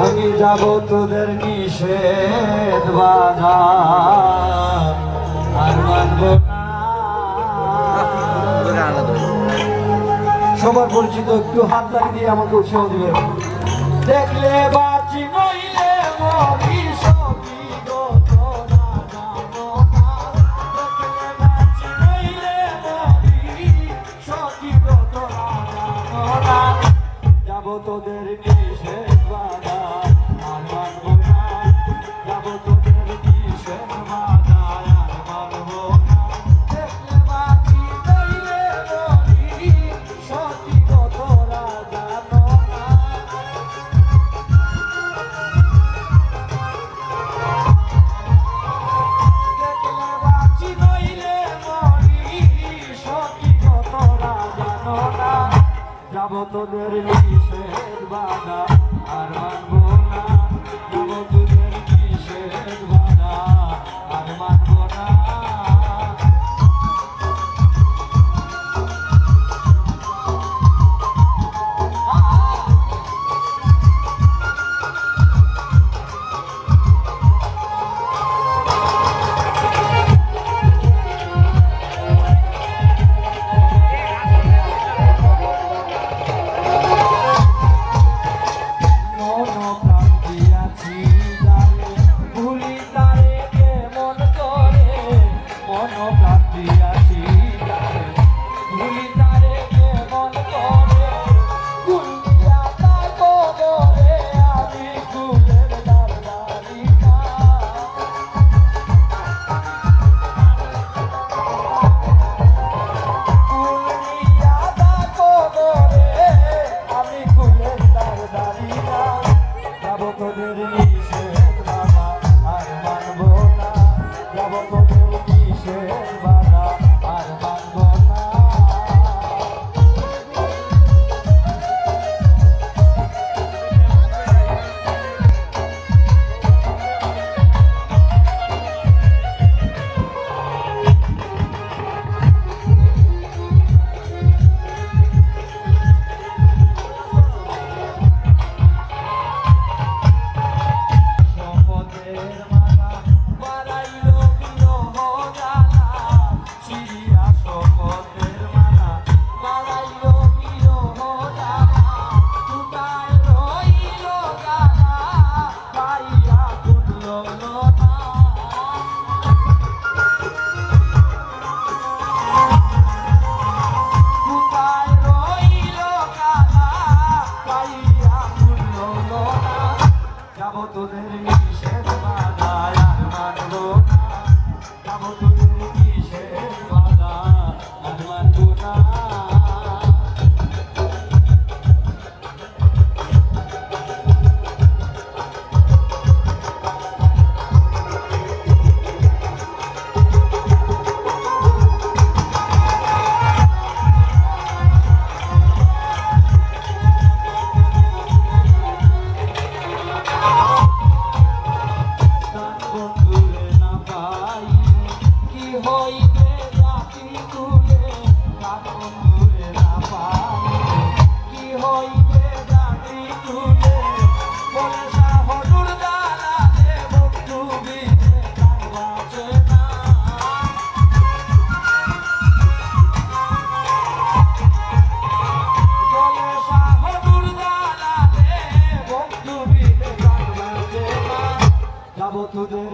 আমি যাব তোদের নিষেধ বাধা আর মানব না। সবার পরিচিত একটু হাত লাগিয়ে দিয়ে আমাকে উৎসাহ দিবে। দেখলে বাঁচি নইলে মরি সখী গো তোরা জানো না। দেখলে বাঁচি নইলে মরি সখী গো তোরা জানো না। যাব তোদের নিষেধ বাধা আর মানব না। যাব তোদের নিষেধ বাধা আর মানব না। দেখলে বাঁচি নইলে মরি সখী গো তোরা জানো না। দেখলে বাঁচি নইলে মরি সখী গো তোরা জানো না। যাব তোদের নিষেধ বাধা আর মানব না। যাব তোদের নিষেধ বাধা আর মানব না। যাব তোদের